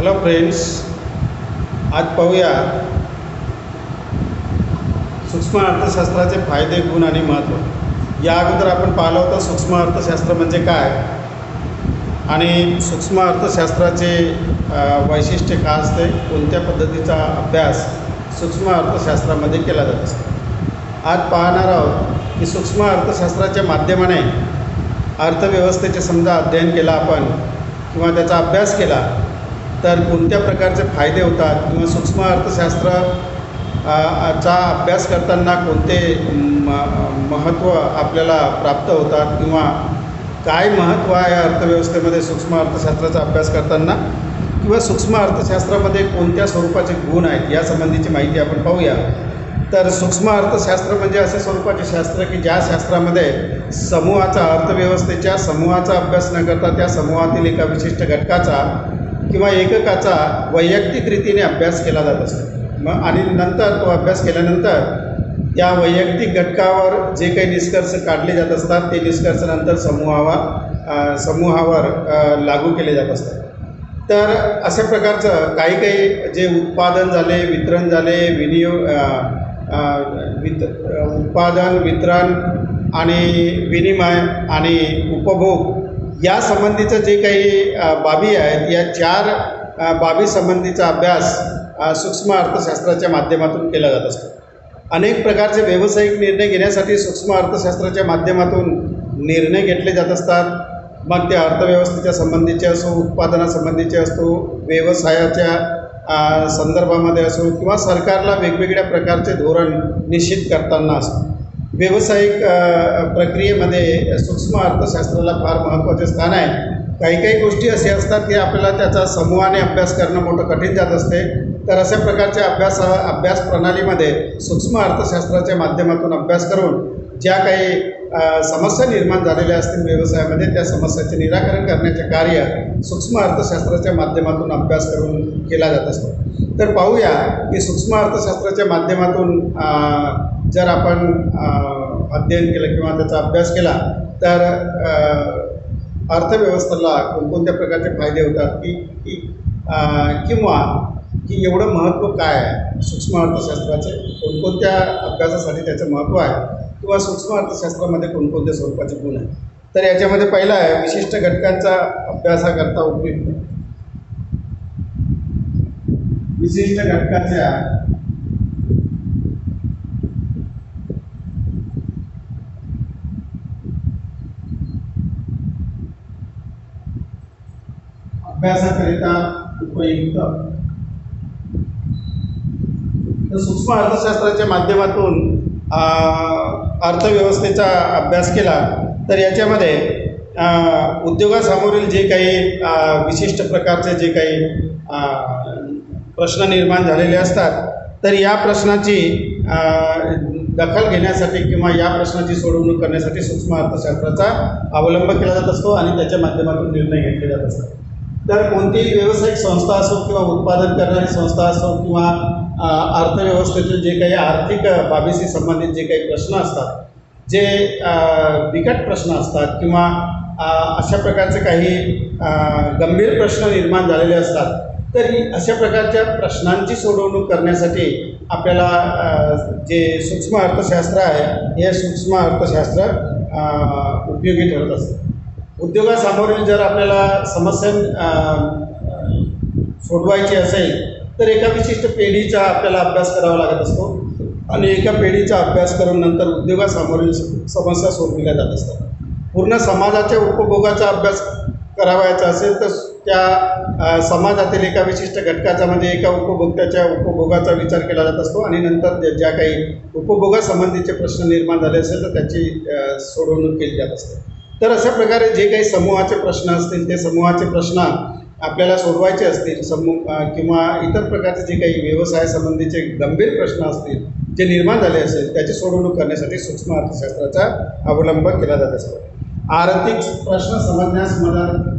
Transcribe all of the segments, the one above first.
Hello friends, आज पाहूया सूक्ष्म अर्थशास्त्राचे फायदे, गुण आणि महत्त्व. या अगोदर आपण पाहिलं होतं सूक्ष्म अर्थशास्त्र म्हणजे काय आणि सूक्ष्म अर्थशास्त्राचे वैशिष्ट्य काय असते, कोणत्या पद्धतीचा अभ्यास सूक्ष्म अर्थशास्त्रामध्ये केला जात असतो. आज पाहणार आहोत की सूक्ष्म अर्थशास्त्राच्या माध्यमाने अर्थव्यवस्थेचे समजा अध्ययन केला आपण किंवा त्याचा अभ्यास केला तर कोणत्या प्रकारचे फायदे होतात किंवा सूक्ष्म अर्थशास्त्र चा अभ्यास करताना कोणते महत्त्व आपल्याला प्राप्त होतात किंवा काय महत्त्व आहे अर्थव्यवस्थेमध्ये सूक्ष्म अर्थशास्त्राचा अभ्यास करताना किंवा सूक्ष्म अर्थशास्त्रामध्ये कोणत्या स्वरूपाचे गुण आहेत यासंबंधीची माहिती आपण पाहूया. तर सूक्ष्म अर्थशास्त्र म्हणजे असे स्वरूपाचे शास्त्र की ज्या शास्त्रामध्ये समूहाचा अर्थव्यवस्थेच्या समूहाचा अभ्यास न करता त्या समूहातील एका विशिष्ट घटकाचा किंवा एककाचा वैयक्तिक रीतीने अभ्यास केला जात असतो. मग आणि नंतर तो अभ्यास केल्यानंतर त्या वैयक्तिक घटकावर जे काही निष्कर्ष काढले जात असतात ते निष्कर्ष नंतर समूहावर लागू केले जात असतात. तर अशा प्रकारचं काही जे उत्पादन झाले, वितरण झाले, उत्पादन, वितरण आणि विनिमय आणि उपभोग या संबंधीचं जे काही बाबी आहेत, या चार बाबी संबंधीचा अभ्यास सूक्ष्म अर्थशास्त्राच्या माध्यमातून केला जात असतो. अनेक प्रकारचे व्यावसायिक निर्णय घेण्यासाठी सूक्ष्म अर्थशास्त्राच्या माध्यमातून निर्णय घेतले जात असतात. मग ते अर्थव्यवस्थेच्या संबंधीचे असो, उत्पादनासंबंधीचे असो, व्यवसायाच्या संदर्भामध्ये असो किंवा सरकारला वेगवेगळ्या प्रकारचे धोरण निश्चित करताना असो. व्यावसायिक प्रक्रियेमध्ये सूक्ष्म अर्थशास्त्राला फार महत्त्वाचे स्थान आहे. काही गोष्टी असे असतात की आपल्याला त्याचा समूहाने अभ्यास करणं मोठं कठीण जात असते. तर अशा प्रकारच्या अभ्यास प्रणालीमध्ये सूक्ष्म अर्थशास्त्राच्या माध्यमातून अभ्यास करून ज्या काही समस्या निर्माण झालेल्या असतील व्यवसायामध्ये त्या समस्याचे निराकरण करण्याचे कार्य सूक्ष्म अर्थशास्त्राच्या माध्यमातून अभ्यास करून केला जात असतो. तर पाहूया की सूक्ष्म अर्थशास्त्राच्या माध्यमातून जर आपण अध्ययन केलं किंवा त्याचा अभ्यास केला तर अर्थव्यवस्थेला कोणकोणत्या प्रकारचे फायदे होतात किंवा एवढं महत्त्व काय आहे सूक्ष्म अर्थशास्त्राचे, कोणकोणत्या अभ्यासासाठी त्याचं महत्त्व आहे किंवा सूक्ष्म अर्थशास्त्रामध्ये कोणकोणत्या स्वरूपाचे गुण आहेत. तर याच्यामध्ये पहिला आहे विशिष्ट घटकांचा अभ्यासाकरता उपयुक्त. विशिष्ट घटकाच्या अभ्यासाकरिता उपयुक्त. तर सूक्ष्म अर्थशास्त्राच्या माध्यमातून अर्थव्यवस्थेचा अभ्यास केला तर याच्यामध्ये उद्योगासमोरील जे काही विशिष्ट प्रकारचे जे काही प्रश्न निर्माण झालेले असतात तर या प्रश्नाची दखल घेण्यासाठी किंवा या प्रश्नाची सोडवणूक करण्यासाठी सूक्ष्म अर्थशास्त्राचा अवलंब केला जात असतो आणि त्याच्या माध्यमातून निर्णय घेतले जात असतात. तर कोणतीही व्यावसायिक संस्था असो किंवा उत्पादन करणारी संस्था असो किंवा अर्थव्यवस्थेतील जे काही आर्थिक बाबीशी संबंधित जे काही प्रश्न असतात, जे बिकट प्रश्न असतात किंवा अशा प्रकारचे काही गंभीर प्रश्न निर्माण झालेले असतात तर अशा प्रकारच्या प्रश्नांची सोडवणूक करण्यासाठी आपल्याला जे सूक्ष्म अर्थशास्त्र आहे हे सूक्ष्म अर्थशास्त्र उपयोगी ठरत असते. उद्योगासमोरील जर आपल्याला समस्या सोडवायची असेल तर एका विशिष्ट पिढीचा आपल्याला अभ्यास करावा लागत असतो आणि एका पिढीचा अभ्यास करून नंतर उद्योगासमोरील समस्या सोडविल्या जात असतात. पूर्ण समाजाच्या उपभोगाचा अभ्यास करावायचा असेल तर त्या समाजातील एका विशिष्ट घटकाचा म्हणजे एका उपभोक्त्याच्या उपभोगाचा विचार केला जात असतो आणि नंतर ज्या काही उपभोगासंबंधीचे प्रश्न निर्माण झाले असेल तर त्याची सोडवणूक केली जात असते. तर अशा प्रकारे जे काही समूहाचे प्रश्न असतील ते समूहाचे प्रश्न आपल्याला सोडवायचे असतील किंवा इतर प्रकारचे जे काही व्यवसायासंबंधीचे गंभीर प्रश्न असतील जे निर्माण झाले असेल त्याची सोडवणूक करण्यासाठी सूक्ष्म अर्थशास्त्राचा अवलंब केला जात असतो. आर्थिक प्रश्न समजण्यास मदत.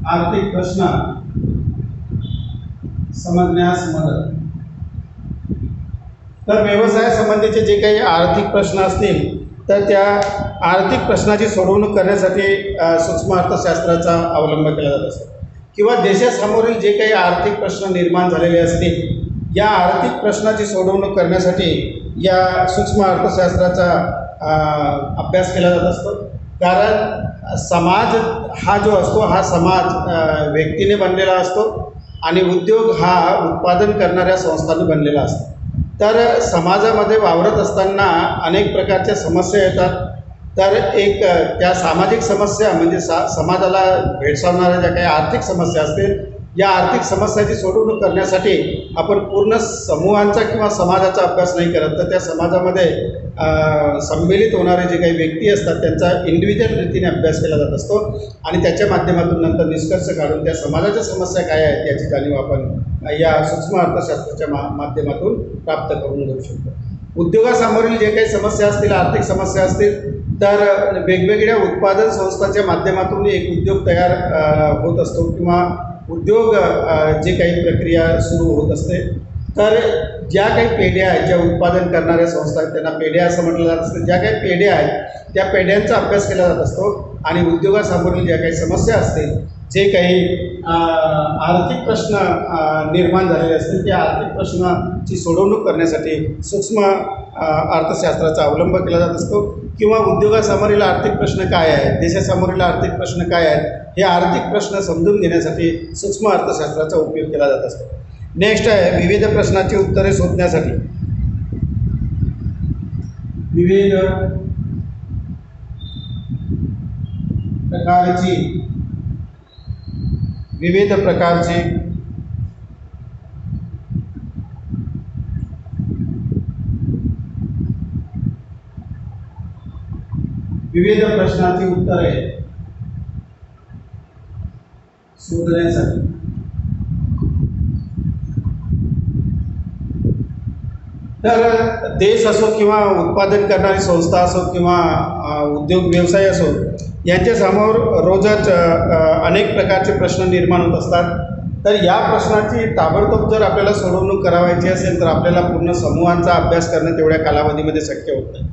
आर्थिक प्रश्न समजण्यास मदत. तर व्यवसायासंबंधीचे जे काही आर्थिक प्रश्न असतील तर त्या आर्थिक प्रश्नाची सोडवणूक करण्यासाठी सूक्ष्म अर्थशास्त्राचा अवलंब केला जात असतो किंवा देशासमोरील जे काही आर्थिक प्रश्न निर्माण झालेले असतील या आर्थिक प्रश्नाची सोडवणूक करण्यासाठी या सूक्ष्म अर्थशास्त्राचा अभ्यास केला जात असतो. कारण समाज हा जो असतो हा समाज व्यक्तीने बनलेला असतो आणि उद्योग हा उत्पादन करणाऱ्या संस्थांनी बनलेला असतो. तर समाजामध्ये वावरत असताना अनेक प्रकारच्या समस्या येतात. तर एक त्या सामाजिक समस्या म्हणजे समाजाला भेडसावणाऱ्या ज्या काही आर्थिक समस्या असतील या आर्थिक समस्याची सोडवणूक करण्यासाठी आपण पूर्ण समूहांचा किंवा समाजाचा अभ्यास नाही करत, तर त्या समाजामध्ये संमिलित होणारे जे काही व्यक्ती असतात त्यांचा इंडिव्हिज्युअल रीतीने अभ्यास केला जात असतो आणि त्याच्या माध्यमातून नंतर निष्कर्ष काढून त्या समाजाच्या समस्या काय आहेत याची जाणीव आपण या सूक्ष्म अर्थशास्त्राच्या माध्यमातून प्राप्त करून घेऊ शकतो. उद्योगासमोरील जे काही समस्या असतील, आर्थिक समस्या असतील, तर वेगवेगळ्या उत्पादन संस्थांच्या माध्यमातून एक उद्योग तयार होत असतो किंवा उद्योग जे काही प्रक्रिया सुरू होत असते. तर ज्या काही पेढ्या आहेत, ज्या उत्पादन करणाऱ्या संस्था आहेत त्यांना पेढ्या असं म्हटलं जात असतं. ज्या काही पेढ्या आहेत त्या पेढ्यांचा अभ्यास केला जात असतो आणि उद्योगासमोरील ज्या काही समस्या असतील, जे काही आर्थिक प्रश्न निर्माण झालेले असतील त्या आर्थिक प्रश्नाची सोडवणूक करण्यासाठी सूक्ष्म अर्थशास्त्राचा अवलंब केला जात असतो. किंवा उद्योगासमोरील आर्थिक प्रश्न काय आहेत, देशासमोरील आर्थिक प्रश्न काय आहेत, हे आर्थिक प्रश्न समजून घेण्यासाठी सूक्ष्म अर्थशास्त्राचा उपयोग केला जात असतो. नेक्स्ट आहे विविध प्रश्नाची उत्तरे शोधण्यासाठी. विविध प्रकारची विविध प्रश्नाची उत्तरे शोधण्यासाठी. तर देश असो किंवा उत्पादन करणारी संस्था असो किंवा उद्योग व्यवसाय असो यांच्यासमोर रोजच अनेक प्रकारचे प्रश्न निर्माण होत असतात. तर या प्रश्नाची ताबडतोब जर आपल्याला सोडवणूक करावायची असेल तर आपल्याला पूर्ण समूहांचा अभ्यास करणं तेवढ्या कालावधीमध्ये शक्य होत नाही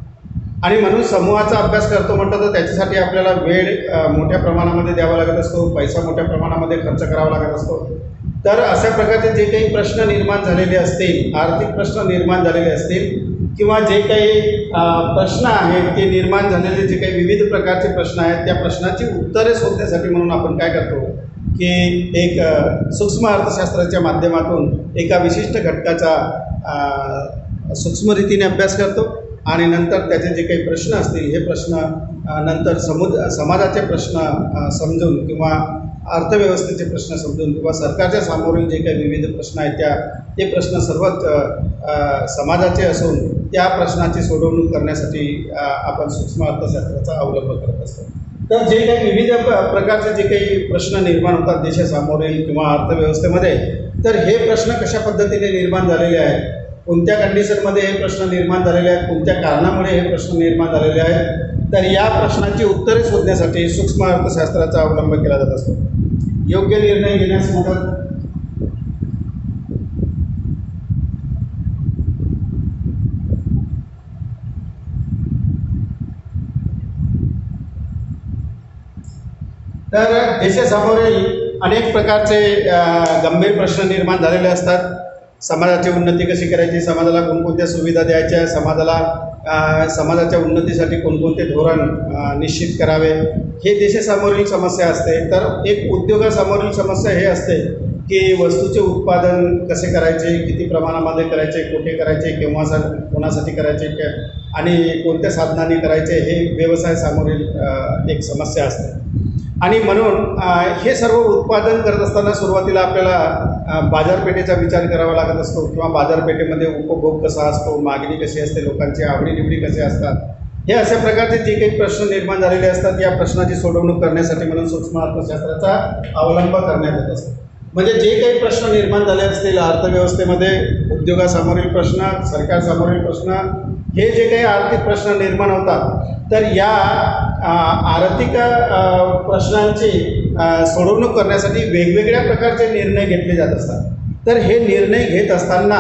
आणि म्हणून समूहाचा अभ्यास करतो म्हटलं तर त्याच्यासाठी आपल्याला वेळ मोठ्या प्रमाणामध्ये द्यावा लागत असतो, पैसा मोठ्या प्रमाणामध्ये खर्च करावा लागत असतो. तर अशा प्रकारचे जे काही प्रश्न निर्माण झालेले असतील, आर्थिक प्रश्न निर्माण झालेले असतील किंवा जे काही प्रश्न आहेत ते निर्माण झालेले जे काही विविध प्रकारचे प्रश्न आहेत त्या प्रश्नाची उत्तरे शोधण्यासाठी म्हणून आपण काय करतो की एक सूक्ष्म अर्थशास्त्राच्या माध्यमातून एका विशिष्ट घटकाचा सूक्ष्म रीतीने अभ्यास करतो आणि नंतर त्याचे जे काही प्रश्न असतील हे प्रश्न नंतर समाजाचे प्रश्न समजून किंवा अर्थव्यवस्थेचे प्रश्न समजून किंवा सरकारच्या समोरील जे काही विविध प्रश्न आहेत ते प्रश्न सर्वच समाजाचे असून त्या प्रश्नाची सोडवणूक करण्यासाठी आपण सूक्ष्म अर्थशास्त्राचा अवलंब करत असतो. तर जे काही विविध प्रकारचे जे काही प्रश्न निर्माण होतात देशासमोरील किंवा अर्थव्यवस्थेमध्ये, तर हे प्रश्न कशा पद्धतीने निर्माण झालेले आहेत, कोणत्या कंडिशनमध्ये हे प्रश्न निर्माण झालेले आहेत, कोणत्या कारणामुळे हे प्रश्न निर्माण झालेले आहेत, तर या प्रश्नांची उत्तरे शोधण्यासाठी सूक्ष्म अर्थशास्त्राचा अवलंब केला जात असतो. योग्य निर्णय घेण्यास मदत. तर देशासमोरील अनेक प्रकारचे गंभीर प्रश्न निर्माण झालेले असतात. समाजाची उन्नती कशी करायची, समाजाला कोणकोणत्या सुविधा द्यायच्या, समाजाच्या उन्नतीसाठी कोणकोणते धोरण निश्चित करावे, हे देशासमोरील समस्या असते. तर एक उद्योगासमोरील समस्या हे असते की वस्तूचे उत्पादन कसे करायचे, किती प्रमाणामध्ये करायचे, कुठे करायचे, केव्हा कोणासाठी करायचे आणि कोणत्या साधनांनी करायचे, हे व्यवसायासमोरील एक समस्या असते. आणि म्हणून हे सर्व उत्पादन करत असताना सुरुवातीला आपल्याला बाजारपेठेचा विचार करावा लागत असतो किंवा बाजारपेठेमध्ये उपभोग कसा असतो, मागणी कशी असते, लोकांची आवडीनिवडी कसे असतात, हे अशा प्रकारचे जे काही प्रश्न निर्माण झालेले असतात या प्रश्नाची सोडवणूक करण्यासाठी म्हणून सूक्ष्म अर्थशास्त्राचा अवलंब करण्यात येत असतो. म्हणजे जे काही प्रश्न निर्माण झाले असतील अर्थव्यवस्थेमध्ये, उद्योगासमोरील प्रश्न, सरकारसमोरील प्रश्न, हे जे काही आर्थिक प्रश्न निर्माण होतात तर या आर्थिक प्रश्नांची सोडवणूक करण्यासाठी वेगवेगळ्या प्रकारचे निर्णय घेतले जात असतात. तर हे निर्णय घेत असताना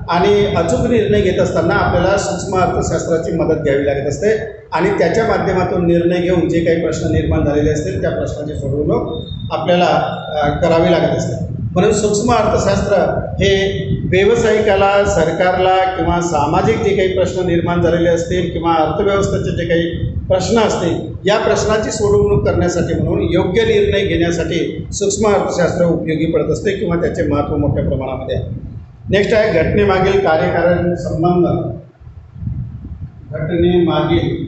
आणि अचूक निर्णय घेत असताना आपल्याला सूक्ष्म अर्थशास्त्राची मदत घ्यावी लागत असते आणि त्याच्या माध्यमातून निर्णय घेऊन जे काही प्रश्न निर्माण झालेले असतील त्या प्रश्नाची सोडवणूक आपल्याला करावी लागत असते. म्हणून सूक्ष्म अर्थशास्त्र हे व्यावसायिकाला, सरकारला किंवा सामाजिक जे काही प्रश्न निर्माण झालेले असतील किंवा अर्थव्यवस्थेचे जे काही प्रश्न असतील या प्रश्नाची सोडवणूक करण्यासाठी म्हणून योग्य निर्णय घेण्यासाठी सूक्ष्म अर्थशास्त्र उपयोगी पडत असते किंवा त्याचे महत्त्व मोठ्या प्रमाणामध्ये आहे. नेक्स्ट आहे घटनेमागील कार्यकारण संबंध. घटनेमागील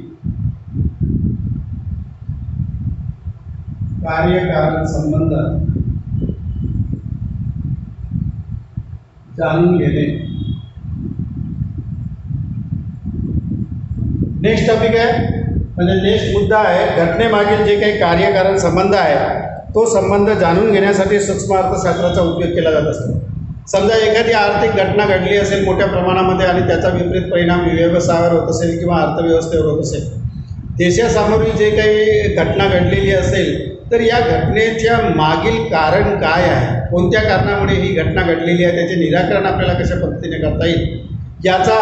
कार्यकारण संबंध जाणून घेणे. नेक्स्ट टॉपिक आहे म्हणजे नेक्स्ट मुद्दा आहे घटनेमागील जे काही कार्यकारण संबंध आहे तो संबंध जाणून घेण्यासाठी सूक्ष्म अर्थशास्त्राचा उपयोग केला जात असतो. समजा एखादी आर्थिक घटना घडली असेल मोठ्या प्रमाणामध्ये आणि त्याचा विपरीत परिणाम व्यवसायावर होत असेल किंवा अर्थव्यवस्थेवर होत असेल, देशासमोरील जे काही घटना घडलेली असेल तर या घटनेच्या मागील कारण काय आहे, कोणत्या कारणामुळे ही घटना घडलेली आहे, त्याचे निराकरण आपल्याला कशा पद्धतीने करता येईल याचा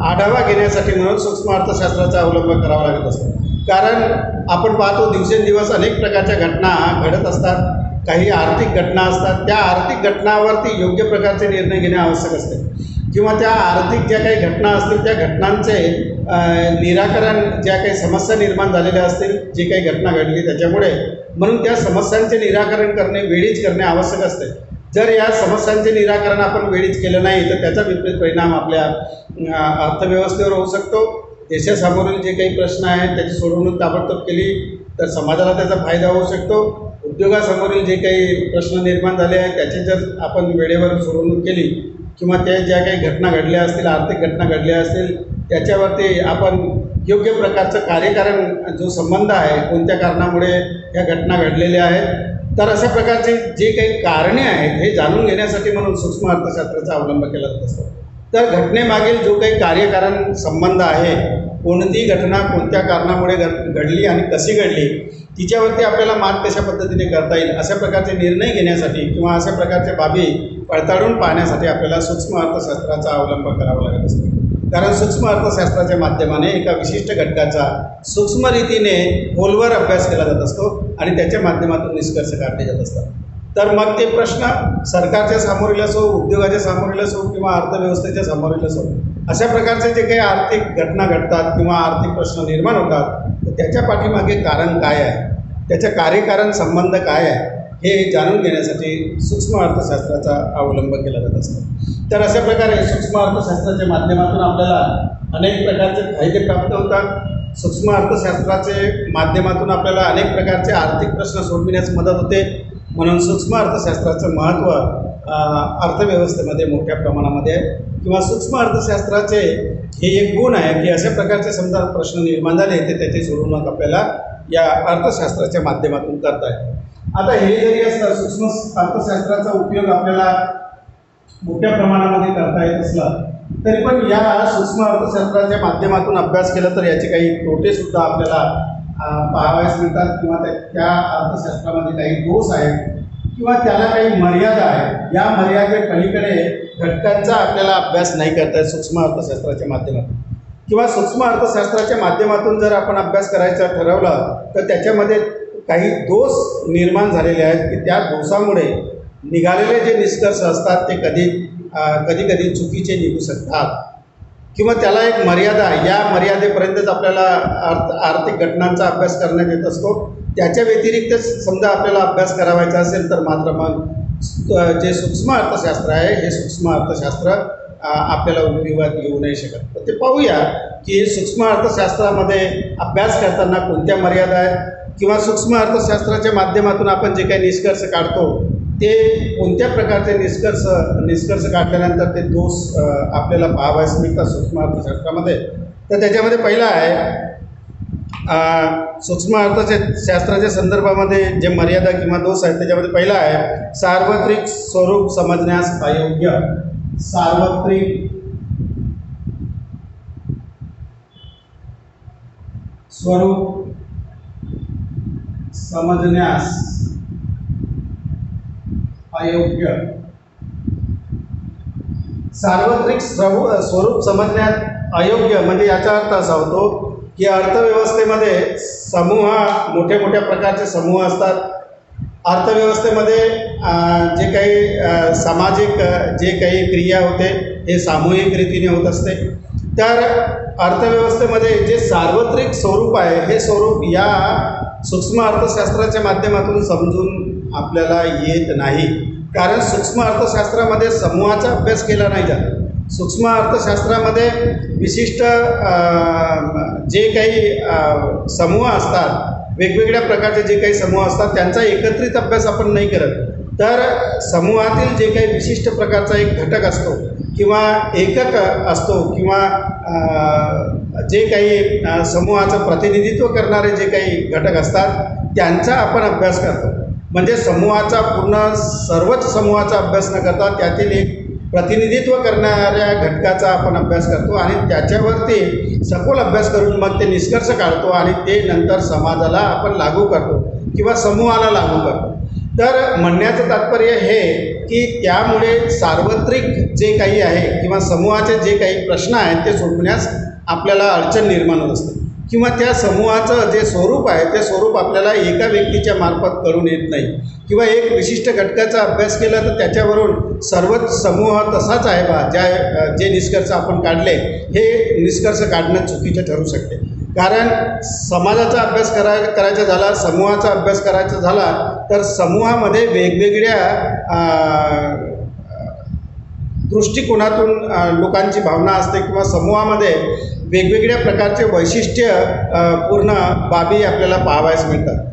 आढावा घेण्यासाठी म्हणून सूक्ष्म अर्थशास्त्राचा अवलंब करावा लागत असतो. कारण आपण पाहतो दिवसेंदिवस अनेक प्रकारच्या घटना घडत असतात, काही आर्थिक घटना असतात, त्या आर्थिक घटनावरती योग्य प्रकारचे निर्णय घेणे आवश्यक असते किंवा त्या आर्थिक ज्या काही घटना असतील त्या घटनांचे निराकरण, ज्या काही समस्या निर्माण झालेल्या असतील, जे काही घटना घडली त्याच्यामुळे, म्हणून त्या समस्यांचे निराकरण करणे वेळीच करणे आवश्यक असते. जर या समस्यांचे निराकरण आपण वेळीच केलं नाही तर त्याचा विपरीत परिणाम आपल्या अर्थव्यवस्थेवर होऊ शकतो. देशासमोरील जे काही प्रश्न आहेत त्याची सोडवणूक ताबडतोब केली तर समाजाला त्याचा फायदा होऊ शकतो. उद्योगासमोरील जे काही प्रश्न निर्माण झाले आहेत त्याची जर आपण वेळेवर सोडवणूक केली किंवा त्या ज्या काही घटना घडल्या असतील, आर्थिक घटना घडल्या असतील, त्याच्यावरती आपण योग्य प्रकारचं कार्यकारण जो संबंध आहे, कोणत्या कारणामुळे या घटना घडलेल्या आहेत, तर अशा प्रकारचे जे काही कारणे आहेत हे जाणून घेण्यासाठी म्हणून सूक्ष्म अर्थशास्त्राचा अवलंब केला जात असतो. तर घटनेमागील जो काही कार्यकारण संबंध आहे, कोणती घटना कोणत्या कारणामुळे घडली आणि कशी घडली, तिच्यावरती आपल्याला मात कशा पद्धतीने करता येईल अशा प्रकारचे निर्णय घेण्यासाठी किंवा अशा प्रकारच्या बाबी पडताळून पाहण्यासाठी आपल्याला सूक्ष्म अर्थशास्त्राचा अवलंब करावा लागत असतो. कारण सूक्ष्म अर्थशास्त्राच्या माध्यमाने एका विशिष्ट घटकाचा सूक्ष्म रीतीने खोलवर अभ्यास केला जात असतो आणि त्याच्या माध्यमातून निष्कर्ष काढले जात असतात. तर मग ते प्रश्न सरकारच्या सामोरील असो, उद्योगाच्या सामोरील असो किंवा अर्थव्यवस्थेच्या सामोरील असो, अशा प्रकारचे जे काही आर्थिक घटना घडतात किंवा आर्थिक प्रश्न निर्माण होतात तर त्याच्या पाठीमागे कारण काय आहे, त्याच्या कार्यकारण संबंध काय आहे हे जाणून घेण्यासाठी सूक्ष्म अर्थशास्त्राचा अवलंब केला जात असतो. तर अशा प्रकारे सूक्ष्म अर्थशास्त्राच्या माध्यमातून आपल्याला अनेक प्रकारचे फायदे प्राप्त होतात. सूक्ष्म अर्थशास्त्राचे माध्यमातून आपल्याला अनेक प्रकारचे आर्थिक प्रश्न सोडविण्यास मदत होते. म्हणून सूक्ष्म अर्थशास्त्राचं महत्त्व अर्थव्यवस्थेमध्ये मोठ्या प्रमाणामध्ये आहे किंवा सूक्ष्म अर्थशास्त्राचे हे एक गुण आहे की अशा प्रकारचे समजा प्रश्न निर्माण झाले तर त्याची सोडवणूक आपल्याला या अर्थशास्त्राच्या माध्यमातून करता येते. आता हे जरी असलं सूक्ष्म अर्थशास्त्राचा उपयोग आपल्याला मोठ्या प्रमाणामध्ये करता येत असला तरी पण या सूक्ष्म अर्थशास्त्राच्या माध्यमातून अभ्यास केला तर याचे काही तोटेसुद्धा आपल्याला पाहावयास मिळतात किंवा त्या अर्थशास्त्रामध्ये काही दोष आहेत किंवा त्याला काही मर्यादा आहे. या मर्यादे पलीकडे घटकांचा आपल्याला अभ्यास नाही करता येत सूक्ष्म अर्थशास्त्राच्या माध्यमातून किंवा सूक्ष्म अर्थशास्त्राच्या माध्यमातून जर आपण अभ्यास करायचा ठरवला तर त्याच्यामध्ये काही दोष निर्माण झालेले आहेत की त्या दोषामुळे निघालेले जे निष्कर्ष असतात ते कधी चुकीचे निघू शकतात किंवा त्याला एक मर्यादा, या मर्यादेपर्यंतच आपल्याला आर्थिक घटनांचा अभ्यास करण्यात येत असतो. त्याच्या व्यतिरिक्त समजा आपल्याला अभ्यास करावायचा असेल तर मात्र मग जे सूक्ष्म अर्थशास्त्र आहे हे सूक्ष्म अर्थशास्त्र आपल्याला उपयोगात येऊ नाही शकत. तर ते पाहूया की सूक्ष्म अर्थशास्त्रामध्ये अभ्यास करताना कोणत्या मर्यादा आहेत किंवा सूक्ष्म अर्थशास्त्राच्या माध्यमातून आपण जे काही निष्कर्ष काढतो ते कोणत्या प्रकारचे निष्कर्ष काढल्यानंतर ते दोष आपल्याला पाहावयास मिळतात सूक्ष्म अर्थशास्त्रामध्ये. तर त्याच्यामध्ये पहिला आहे सूक्ष्म अर्थशास्त्राच्या संदर्भामध्ये जे मर्यादा किंवा दोष आहेत त्याच्यामध्ये पहिला आहे सार्वत्रिक स्वरूप समजण्यास अयोग्य. सार्वत्रिक स्वरूप समजण्यास अयोग्य. सार्वत्रिक स्वरूप समजण्यात अयोग्य म्हणजे याचा अर्थ असा होतो की अर्थव्यवस्थेमध्ये समूह, मोठ्या मोठ्या प्रकारचे समूह असतात. अर्थव्यवस्थेमध्ये जे काही सामाजिक जे काही क्रिया होते हे सामूहिक रीतीने होत असते. तर अर्थव्यवस्थेमध्ये जे सार्वत्रिक स्वरूप आहे हे स्वरूप या सूक्ष्म अर्थशास्त्राच्या माध्यमातून समजून आपल्याला येत नाही. कारण सूक्ष्म अर्थशास्त्रामध्ये समूहाचा अभ्यास केला नाही जात. सूक्ष्म अर्थशास्त्रामध्ये विशिष्ट जे काही समूह असतात, वेगवेगळ्या प्रकारचे जे काही समूह असतात त्यांचा एकत्रित अभ्यास आपण नाही करत. तर समूहातील जे काही विशिष्ट प्रकारचा एक घटक असतो किंवा एकक असतो किंवा जे काही समूहाचं प्रतिनिधित्व करणारे जे काही घटक असतात त्यांचा आपण अभ्यास करतो. म्हणजे समूहाचा सर्वच समूहाचा अभ्यास न करता त्यातील एक प्रतिनिधित्व करणाऱ्या घटकाचा आपण अभ्यास करतो आणि त्याच्यावरती सखोल अभ्यास करून मग ते निष्कर्ष काढतो आणि ते नंतर समाजाला आपण लागू करतो किंवा समूहाला लागू करतो. तर म्हणण्याचं तात्पर्य हे की त्यामुळे सार्वत्रिक जे काही आहे किंवा समूहाचे जे काही प्रश्न आहेत ते सोडवण्यास आपल्याला अडचण निर्माण होत असते किंवा त्या समूहाचं जे स्वरूप आहे ते स्वरूप आपल्याला एका व्यक्तीच्या मार्फत कळून येत नाही किंवा एक विशिष्ट घटकाचा अभ्यास केला तर त्याच्यावरून सर्वच समूह तसाच आहे बा जे निष्कर्ष आपण काढले हे निष्कर्ष काढणं चुकीचं ठरू शकते. कारण समाजाचा अभ्यास करायचा झाला, समूहाचा अभ्यास करायचा झाला तर समूहामध्ये वेगवेगळ्या दृष्टिकोनातून लोकांची भावना असते किंवा समूहामध्ये वेगवेगळ्या प्रकारचे वैशिष्ट्य पूर्ण बाबी आपल्याला पाहावयास मिळतात.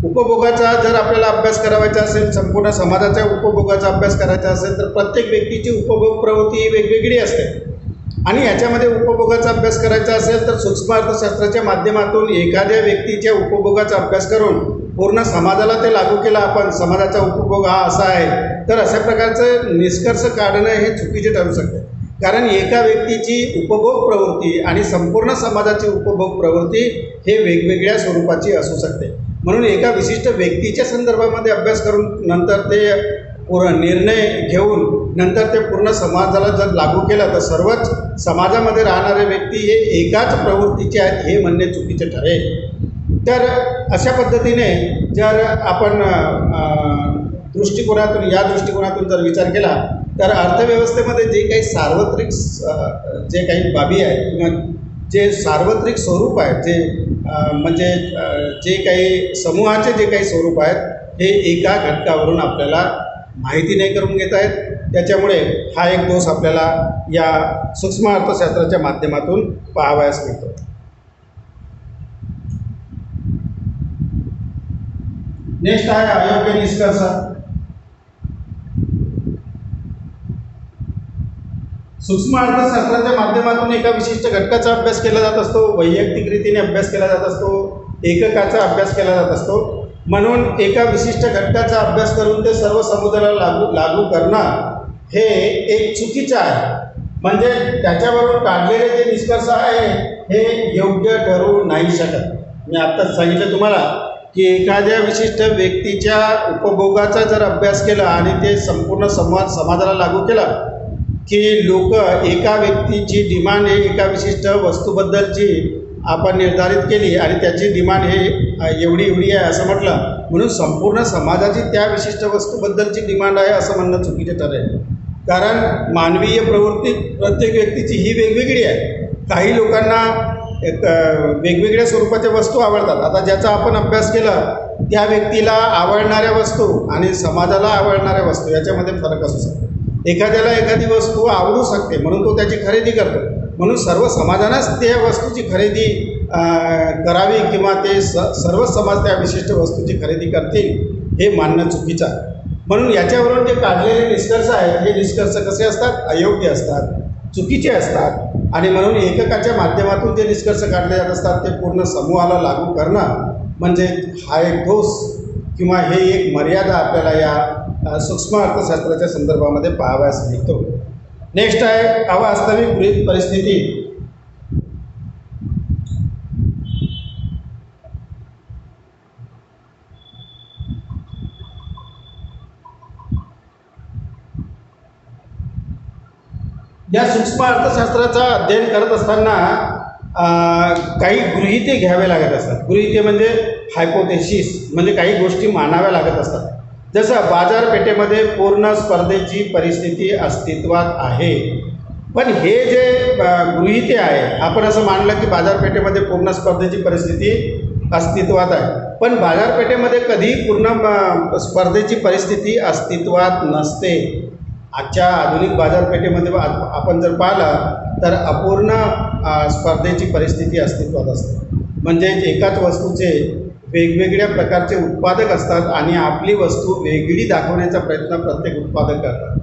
उपभोगाचा जर आपल्याला अभ्यास करायचा असेल, संपूर्ण समाजाच्या उपभोगाचा अभ्यास करायचा असेल तर प्रत्येक व्यक्तीची उपभोग प्रवृत्ती ही वेगवेगळी असते आणि याच्यामध्ये उपभोगाचा अभ्यास करायचा असेल तर सूक्ष्म अर्थशास्त्राच्या माध्यमातून एखाद्या व्यक्तीच्या उपभोगाचा अभ्यास करून पूर्ण समाजाला ते लागू केला आपण, समाजाचा उपभोग हा असा आहे, तर अशा प्रकारचं निष्कर्ष काढणं हे चुकीचे ठरू शकते. कारण एका व्यक्तीची उपभोग प्रवृत्ती आणि संपूर्ण समाजाची उपभोग प्रवृत्ती हे वेगवेगळ्या स्वरूपाची असू शकते. म्हणून एका विशिष्ट व्यक्तीच्या संदर्भामध्ये अभ्यास करून नंतर ते निर्णय घेऊन नंतर ते पूर्ण समाजाला जर लागू केलं तर सर्वच समाजामध्ये राहणारे व्यक्ती हे एकाच प्रवृत्तीचे आहेत हे म्हणणे चुकीचे ठरेल. तर अशा पद्धतीने जर आपण या दृष्टिकोनातून जर विचार केला तर अर्थव्यवस्थेमध्ये जे काही सार्वत्रिक जे काही बाबी आहेत किंवा जे सार्वत्रिक स्वरूप आहेत म्हणजे जे काही समूहाचे जे काही स्वरूप आहेत हे एका घटकावरून आपल्याला माहिती नाही करून घेत आहेत. त्याच्यामुळे हा एक दोष आपल्याला या सूक्ष्म अर्थशास्त्राच्या माध्यमातून पाहावयास मिळतो. नेक्स्ट आहे अयोग्य निष्कर्ष. सूक्ष्म अर्थशास्त्राच्या माध्यमातून एका विशिष्ट घटकाचा अभ्यास केला जात असतो, वैयक्तिक रीतीने अभ्यास केला जात असतो, एककाचा अभ्यास केला जात असतो. म्हणून एका विशिष्ट घटकाचा अभ्यास करून ते सर्व समुदायाला लागू करणं हे एक चुकीचं आहे. म्हणजे त्याच्यावरून काढलेले जे निष्कर्ष आहे हे योग्य ठरू नाही शकत. मी आत्ताच सांगितलं तुम्हाला की एखाद्या विशिष्ट व्यक्तीच्या उपभोगाचा जर अभ्यास केला आणि ते संपूर्ण समाजाला लागू केला की लोक एका व्यक्तीची डिमांड हे एका विशिष्ट वस्तूबद्दलची आपण निर्धारित केली आणि त्याची डिमांड हे एवढी आहे असं म्हटलं म्हणून संपूर्ण समाजाची त्या विशिष्ट वस्तूबद्दलची डिमांड आहे असं म्हणणं चुकीचे ठरेल. कारण मानवीय प्रवृत्ती प्रत्येक व्यक्तीची ही वेगवेगळी आहे. काही लोकांना वेगवेगळ्या स्वरूपाच्या वस्तू आवडतात. आता ज्याचा आपण अभ्यास केला त्या व्यक्तीला आवडणाऱ्या वस्तू आणि समाजाला आवडणाऱ्या वस्तू याच्यामध्ये फरक असू शकतो. एखाद्याला एखादी वस्तू आवडू शकते म्हणून तो त्याची खरेदी करतो. म्हणून सर्व समाजानंच त्या वस्तूची खरेदी करावी किंवा ते सर्व समाज त्या विशिष्ट वस्तूची खरेदी करतील हे मानणं चुकीचं आहे. म्हणून याच्यावरून जे काढलेले निष्कर्ष आहेत हे निष्कर्ष कसे असतात? अयोग्य असतात, चुकीचे असतात आणि म्हणून एककाच्या माध्यमातून जे निष्कर्ष काढले जात असतात ते पूर्ण समूहाला लागू करणं म्हणजे हा एक दोष किंवा हे एक मर्यादा आपल्याला या सूक्ष्म अर्थशास्त्राच्या संदर्भामध्ये पाहावयास मिळतो. नेक्स्ट आहे अवास्तविक परिस्थिती. या सूक्ष्म अर्थशास्त्राचा अध्ययन करत असताना काही गृहिते घ्यावे लागत असतात. गृहिते म्हणजे हायपोथेसिस, म्हणजे काही गोष्टी मानाव्या लागत असतात. जसं बाजारपेठेमध्ये पूर्ण स्पर्धेची परिस्थिती अस्तित्वात आहे. पण हे जे गृहिते आहे, आपण असं मानलं की बाजारपेठेमध्ये पूर्ण स्पर्धेची परिस्थिती अस्तित्वात आहे, पण बाजारपेठेमध्ये कधी पूर्ण स्पर्धेची परिस्थिती अस्तित्वात नसते. आजच्या आधुनिक बाजारपेठेमध्ये आपण जर पाहिलं तर अपूर्ण स्पर्धेची परिस्थिती अस्तित्वात असते. म्हणजे एकाच वस्तूचे वेगवेगळ्या प्रकारचे उत्पादक असतात आणि आपली वस्तू वेगळी दाखवण्याचा प्रयत्न प्रत्येक उत्पादक करतात.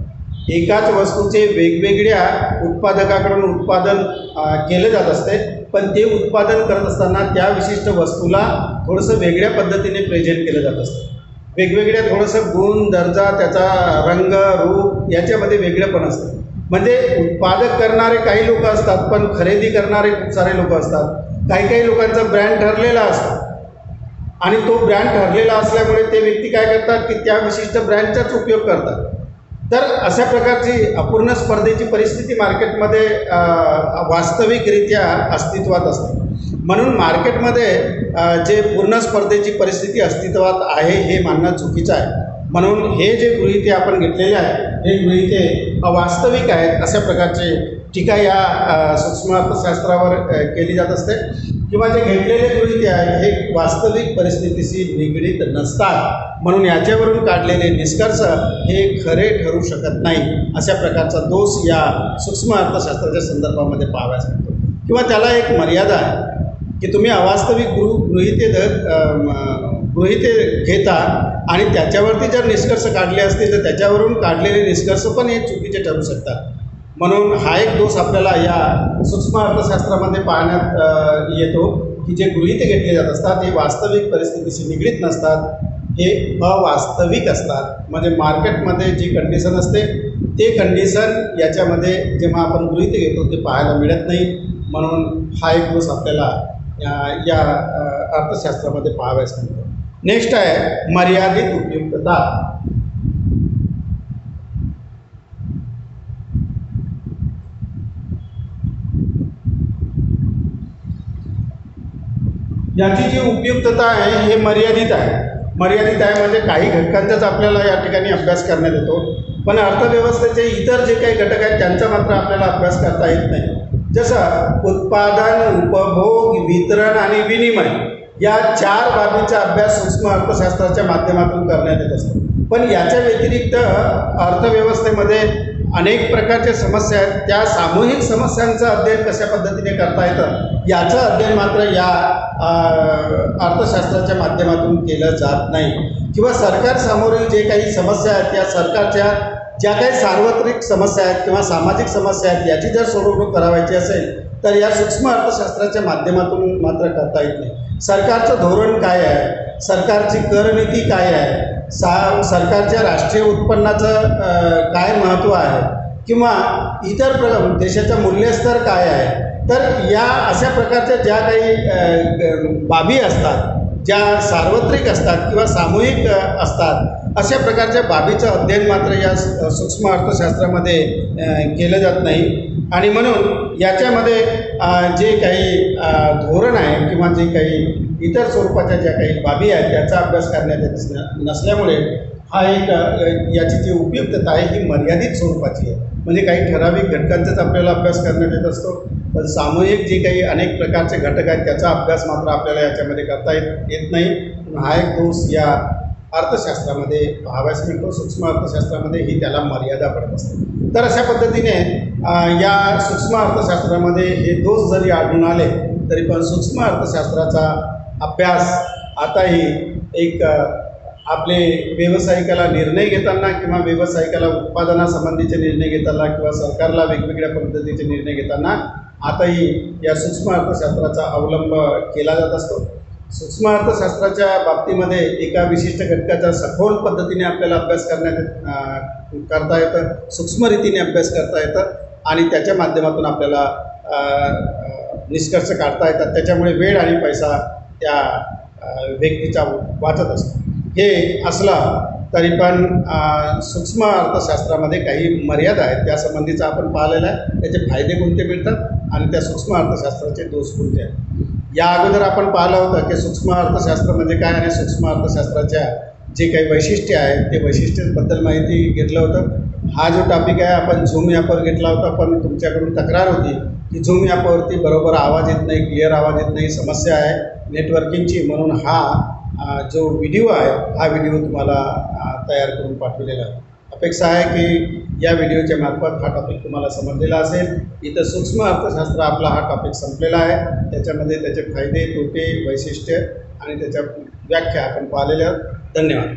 एकाच वस्तूचे वेगवेगळ्या उत्पादकाकडून उत्पादन केले जात असते, पण ते उत्पादन करत असताना त्या विशिष्ट वस्तूला थोडंसं वेगळ्या पद्धतीने प्रेझेंट केलं जात असतं. वेगवेगळ्या थोडंसं गुण, दर्जा, त्याचा रंग, रूप याच्यामध्ये वेगळेपण असतं. म्हणजे उत्पादक करणारे काही लोक असतात, पण खरेदी करणारे खूप सारे लोक असतात. काही काही लोकांचा ब्रँड ठरलेला असतो आणि तो ब्रँड ठरलेला असल्यामुळे ते व्यक्ती काय करतात की त्या विशिष्ट ब्रँडचाच उपयोग करतात. तर अशा प्रकारची अपूर्ण स्पर्धेची परिस्थिती मार्केटमध्ये वास्तविकरित्या अस्तित्वात असते. म्हणून मार्केटमध्ये जे पूर्ण स्पर्धेची परिस्थिती अस्तित्वात आहे हे मानणं चुकीचं आहे. म्हणून हे जे गृहिते आपण घेतलेले आहेत हे गृहिते अवास्तविक आहेत अशा प्रकारचे टीका या सूक्ष्म अर्थशास्त्रावर केली जात असते. किंवा जे घेतलेले गृहिते आहेत हे वास्तविक परिस्थितीशी निगडीत नसतात. म्हणून याच्यावरून काढलेले निष्कर्ष हे खरे ठरू शकत नाही. अशा प्रकारचा दोष या सूक्ष्म अर्थशास्त्राच्या संदर्भामध्ये पाहावयास मिळतो. किंवा त्याला एक मर्यादा आहे की तुम्ही अवास्तविक गृहिते घेता आणि त्याच्यावरती जर निष्कर्ष काढले असतील तर त्याच्यावरून काढलेले निष्कर्ष पण हे चुकीचे ठरू शकतात. म्हणून हा एक दोष आपल्याला या सूक्ष्म अर्थशास्त्रामध्ये पाहण्यात येतो की जे गृहिते घेतले जात असतात हे वास्तविक परिस्थितीशी निगडीत नसतात, हे अवास्तविक असतात. म्हणजे मार्केटमध्ये जी कंडिशन असते ते कंडिशन याच्यामध्ये जेव्हा आपण गृहिते घेतो ते पाहायला मिळत नाही. म्हणून हा एक दोष आपल्याला या अर्थशास्त्रामध्ये पाहावयास मिळतो. नेक्स्ट आहे मर्यादित उपयुक्तता. याची जी उपयुक्तता आहे हे मर्यादित आहे. मर्यादित आहे म्हणजे काही घटकांचाच आपल्याला या ठिकाणी अभ्यास करण्यात येतो, पण अर्थव्यवस्थेचे इतर जे काही घटक आहेत त्यांचा मात्र आपल्याला अभ्यास करता येत नाही. जसं उत्पादन, उपभोग, वितरण आणि विनिमय या 4 बाबींचा अभ्यास सूक्ष्म अर्थशास्त्राच्या माध्यमातून करण्यात येत असतो. पण याच्या व्यतिरिक्त अर्थव्यवस्थेमध्ये अनेक प्रकारच्या समस्या आहेत. त्या सामूहिक समस्यांचं अध्ययन कशा पद्धतीने करता येतं याचं अध्ययन मात्र या अर्थशास्त्राच्या माध्यमातून केलं जात नाही. किंवा सरकारसमोरील जे काही समस्या आहेत या सरकारच्या ज्या काही सार्वत्रिक समस्या आहेत किंवा सामाजिक समस्या आहेत याची जर सोडवणूक करावायची असेल तर या सूक्ष्म अर्थशास्त्राच्या माध्यमातून मात्र करता येत नाही. सरकारचं धोरण काय आहे, सरकारची करनीती काय आहे, सरकारच्या राष्ट्रीय उत्पन्नाचं काय महत्त्व आहे किंवा इतर देशाचं मूल्यस्तर काय आहे. तर या अशा प्रकारच्या ज्या काही बाबी असतात, ज्या सार्वत्रिक असतात किंवा सामूहिक असतात, अशा प्रकारच्या बाबीचं अध्ययन मात्र या सूक्ष्म अर्थशास्त्रामध्ये केलं जात नाही. आणि म्हणून याच्यामध्ये जे काही धोरण आहे किंवा जे काही इतर स्वरूपाच्या ज्या काही बाबी आहेत त्याचा अभ्यास करण्यात येत नसल्यामुळे हा एक याची जी उपयुक्तता आहे ही मर्यादित स्वरूपाची आहे. म्हणजे काही ठराविक घटकांचाच आपल्याला अभ्यास करण्यात येत असतो, पण सामूहिक जे काही अनेक प्रकारचे घटक आहेत त्याचा अभ्यास मात्र आपल्याला याच्यामध्ये करता येत नाही. हा एक दोष या अर्थशास्त्रामध्ये पाहावयास मिळतो. सूक्ष्म अर्थशास्त्रामध्ये ही त्याला मर्यादा पडत असते. तर अशा पद्धतीने या सूक्ष्म अर्थशास्त्रामध्ये हे दोष जरी आढळून आले तरी पण सूक्ष्म अर्थशास्त्राचा अभ्यास आताही एक आपले व्यावसायिकाला निर्णय घेताना किंवा व्यावसायिकाला उत्पादनासंबंधीचे निर्णय घेताना किंवा सरकारला वेगवेगळ्या पद्धतीचे निर्णय घेताना आताही या सूक्ष्म अर्थशास्त्राचा अवलंब केला जात असतो. सूक्ष्म अर्थशास्त्राच्या बाबतीमध्ये एका विशिष्ट घटकाचा सखोल पद्धतीने आपल्याला अभ्यास करता येतं, सूक्ष्म रीतीने अभ्यास करता येतं आणि त्याच्या माध्यमातून आपल्याला निष्कर्ष काढता येतात. त्याच्यामुळे वेळ आणि पैसा त्या व्यक्तीचा वाचत असतो. हे असलं तरी पण सूक्ष्म अर्थशास्त्रामध्ये काही मर्यादा आहेत, त्यासंबंधीचं आपण पाहिलेलं आहे. त्याचे फायदे कोणते मिळतात आणि त्या सूक्ष्म अर्थशास्त्राचे दोष कोणते आहेत. या अगोदर आपण पाहिलं होतं की सूक्ष्म अर्थशास्त्र म्हणजे काय आणि सूक्ष्म अर्थशास्त्राच्या जे काही वैशिष्ट्ये आहेत ते वैशिष्ट्यांबद्दल माहिती घेतलं होतं. हा जो टॉपिक आहे आपण झूम ॲपवर घेतला होता, पण तुमच्याकडून तक्रार होती की झूम ॲपवरती बरोबर आवाज येत नाही, क्लिअर आवाज येत नाही, समस्या आहे नेटवर्किंगची. म्हणून हा जो व्हिडिओ आहे हा व्हिडिओ तुम्हाला तयार करून पाठवलेला आहे. अपेक्षा आहे की या व्हिडिओच्या मार्फत हा टॉपिक तुम्हाला समजलेला असेल. इथं सूक्ष्म अर्थशास्त्र आपला हा टॉपिक संपलेला आहे. त्याच्यामध्ये त्याचे फायदे, तोटे, वैशिष्ट्य आणि त्याच्या व्याख्या आपण पाहिलेल्या. धन्यवाद.